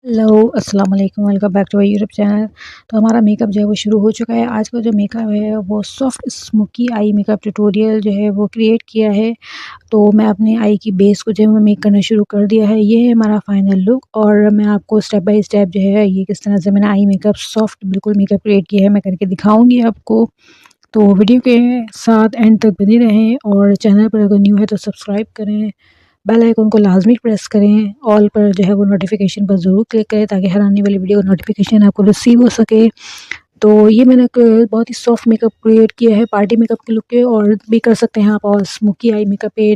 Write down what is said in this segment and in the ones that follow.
Hello, अस्सलाम वालेकुम, welcome back to my YouTube channel. तो हमारा मेकअप जो है वो शुरू हो चुका है। आज का जो मेकअप है वो soft smoky eye makeup tutorial जो है वो क्रिएट किया है। तो मैं अपने आई की बेस को जो है वो मेक करना शुरू कर दिया है। ये है हमारा फाइनल लुक और मैं आपको स्टेप बाय स्टेप जो है ये किस तरह से मैंने आई मेकअप सॉफ्ट बिल्कुल मेकअप क्रिएट किया है मैं करके दिखाऊँगी आपको। तो वीडियो के साथ एंड तक बने रहें और चैनल पर अगर न्यू है तो सब्सक्राइब करें। बेल आइकन को लाज़मी प्रेस करें, ऑल पर जो है वो नोटिफ़िकेशन पर ज़रूर क्लिक करें ताकि हर आने वाली वीडियो का नोटिफ़िकेशन आपको रिसीव हो सके। तो ये मैंने एक बहुत ही सॉफ्ट मेकअप क्रिएट किया है पार्टी मेकअप के लुक के और भी कर सकते हैं आप और स्मोकी आई मेकअप पे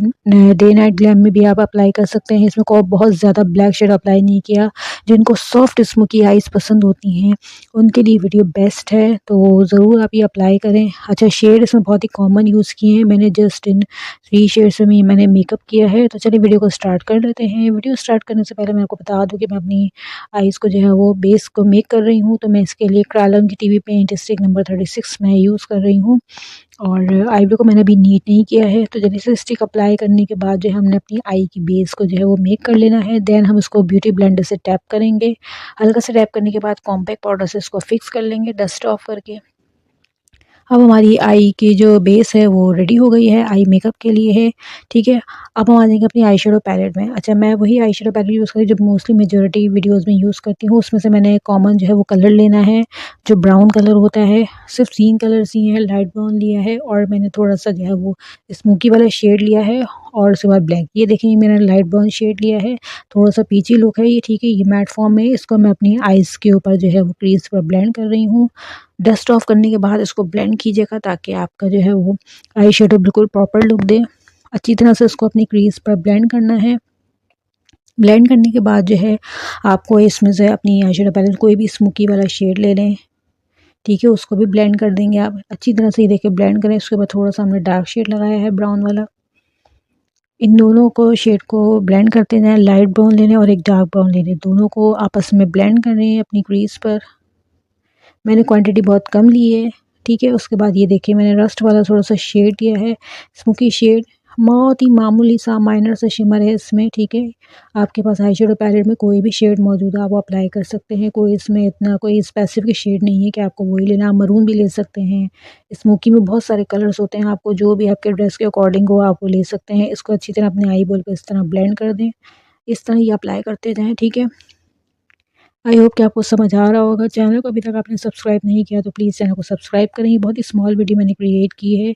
डे नाइट ग्लैम में भी आप अप्लाई कर सकते हैं। इसमें को बहुत ज़्यादा ब्लैक शेड अप्लाई नहीं किया। जिनको सॉफ्ट स्मोकी आईज़ पसंद होती हैं उनके लिए वीडियो बेस्ट है, तो ज़रूर आप ये अप्लाई करें। अच्छा, शेड इसमें बहुत ही कॉमन यूज़ किए हैं मैंने, जस्ट इन 3 शेड्स में मैंने मेकअप किया है। तो चलिए वीडियो को स्टार्ट कर लेते हैं। वीडियो स्टार्ट करने से पहले मैं आपको बता दूँ कि मैं अपनी आईज़ को जो है वो बेस को मेक कर रही हूँ। तो मैं इसके लिए क्रायोलन की टीवी पेंट स्टिक नंबर 36 मैं यूज़ कर रही हूँ और आईब्रो को मैंने अभी नीट नहीं किया है। तो जल्दी से स्टिक अप्लाई करने के बाद जो है हमने अपनी आई की बेस को जो है वो मेक कर लेना है। देन हम इसको ब्यूटी ब्लेंडर से टैप करेंगे। हल्का से टैप करने के बाद कॉम्पैक्ट पाउडर से इसको फिक्स कर लेंगे डस्ट ऑफ करके। अब हमारी आई की जो बेस है वो रेडी हो गई है, आई मेकअप के लिए है, ठीक है। अब हम आ जाएंगे अपनी आई शेडो पैलेट में। अच्छा, मैं वही आई शेडो पैलेट यूज़ करी जो मोस्टली मेजॉरिटी वीडियोस में यूज़ करती हूँ। उसमें से मैंने कॉमन जो है वो कलर लेना है जो ब्राउन कलर होता है। सिर्फ 3 कलर्स ही हैं, लाइट ब्राउन लिया है और मैंने थोड़ा सा जो है वो स्मोकी वाला शेड लिया है और उसके बाद ब्लैक। ये देखें, मैंने लाइट ब्राउन शेड लिया है, थोड़ा सा पीची लुक है ये, ठीक है। ये मैट फॉर्म में, इसको मैं अपनी आइज़ के ऊपर जो है वो क्रीज पर ब्लेंड कर रही हूँ। डस्ट ऑफ करने के बाद इसको ब्लेंड कीजिएगा ताकि आपका जो है वो आई शेडो बिल्कुल प्रॉपर लुक दे। अच्छी तरह से इसको अपनी क्रीज पर ब्लेंड करना है। ब्लेंड करने के बाद जो है आपको इसमें से अपनी आई शेडो पैलेट कोई भी स्मोकी वाला शेड ले लें, ठीक है। उसको भी ब्लेंड कर देंगे आप अच्छी तरह से, ये देखिए ब्लेंड करें। उसके बाद थोड़ा सा हमने डार्क शेड लगाया है ब्राउन वाला। इन दोनों को शेड को ब्लेंड करते जाएं। लाइट ब्राउन लेने और एक डार्क ब्राउन लेने, दोनों को आपस में ब्लेंड करें अपनी क्रीज पर। मैंने क्वांटिटी बहुत कम ली है, ठीक है। उसके बाद ये देखिए मैंने रस्ट वाला थोड़ा सा शेड लिया है, स्मोकी शेड, बहुत ही मामूली सा माइनर सा शिमर है इसमें, ठीक है। आपके पास आई शेडो पैलेट में कोई भी शेड मौजूद है आप वो अप्लाई कर सकते हैं। कोई इसमें इतना कोई स्पेसिफिक शेड नहीं है कि आपको वही लेना। आप मरून भी ले सकते हैं। स्मोकी में बहुत सारे कलर्स होते हैं, आपको जो भी आपके ड्रेस के अकॉर्डिंग हो आप वो ले सकते हैं। इसको अच्छी तरह अपने आई बॉल पर इस तरह ब्लेंड कर दें, इस तरह ये अप्लाई करते जाएँ, ठीक है। आई होप कि आपको समझ आ रहा होगा। चैनल को अभी तक आपने सब्सक्राइब नहीं किया तो प्लीज़ चैनल को सब्सक्राइब करें। ये बहुत ही स्मॉल वीडियो मैंने क्रिएट की है।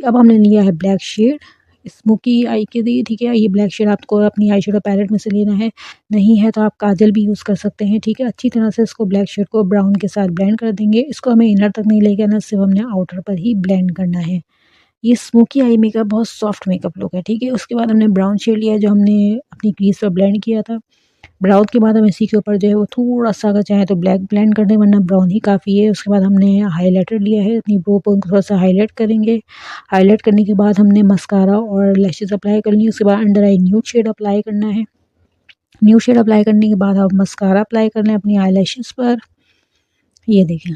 अब हमने लिया है ब्लैक शेड स्मोकी आई के लिए, ठीक है। ये ब्लैक शेड आपको अपनी आई शेडो पैलेट में से लेना है, नहीं है तो आप काजल भी यूज़ कर सकते हैं, ठीक है। अच्छी तरह से इसको ब्लैक शेड को ब्राउन के साथ ब्लेंड कर देंगे। इसको हमें इनर तक नहीं लेके आना, सिर्फ हमने आउटर पर ही ब्लेंड करना है। ये स्मोकी आई मेकअप बहुत सॉफ्ट मेकअप लुक है, ठीक है। उसके बाद हमने ब्राउन शेड लिया जो हमने अपनी क्रीज पर ब्लेंड किया था। ब्राउन के बाद हम इसी के ऊपर जो है वो थोड़ा-सा अगर चाहें तो ब्लैक ब्लेंड कर दें, वरना ब्राउन ही काफ़ी है। उसके बाद हमने हाइलाइटर लिया है, अपनी ब्रो को थोड़ा-सा हाइलाइट करेंगे। हाइलाइट करने के बाद हमने मस्कारा और लैशेज़ अप्लाई करनी है। उसके बाद अंडर आई न्यूड शेड अप्लाई करना है। न्यूड शेड अप्लाई करने के बाद आप मस्कारा अप्लाई कर लें अपनी आईलैशेज़ पर। ये देखें,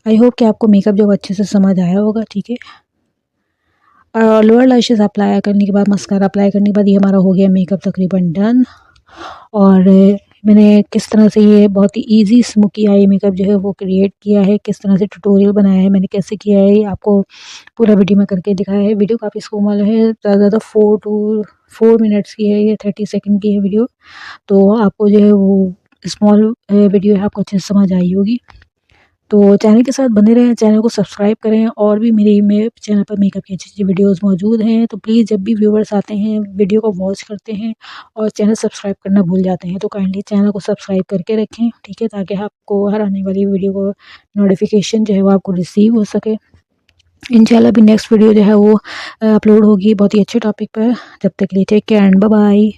आई होप कि आपको मेकअप जो अच्छे से समझ आया होगा, ठीक है। लोअर लैशेज़ अप्लाई करने के बाद, मस्कारा अप्लाई करने के बाद ये हमारा हो गया मेकअप तकरीबन डन। और मैंने किस तरह से ये बहुत ही इजी स्मोकी आई मेकअप जो है वो क्रिएट किया है, किस तरह से ट्यूटोरियल बनाया है, मैंने कैसे किया है, ये आपको पूरा वीडियो में करके दिखाया है। वीडियो काफ़ी स्मॉल है, ज़्यादा ज़्यादा 4 मिनट्स की है, ये 30 सेकंड की है वीडियो। तो आपको जो है वो स्मॉल वीडियो है, आपको अच्छे से समझ आई होगी। तो चैनल के साथ बने रहें, चैनल को सब्सक्राइब करें और भी मेरे चैनल पर मेकअप की अच्छी-अच्छी वीडियोज़ मौजूद हैं। तो प्लीज़ जब भी व्यूअर्स आते हैं, वीडियो को वॉच करते हैं और चैनल सब्सक्राइब करना भूल जाते हैं, तो काइंडली चैनल को सब्सक्राइब करके रखें, ठीक है? ताकि आपको हर आने वाली वीडियो को नोटिफ़िकेशन जो है वो आपको रिसीव हो सके। इंशाल्लाह अभी नेक्स्ट वीडियो जो है वो अपलोड होगी बहुत ही अच्छे टॉपिक पर। जब तक के लिए take care and bye bye.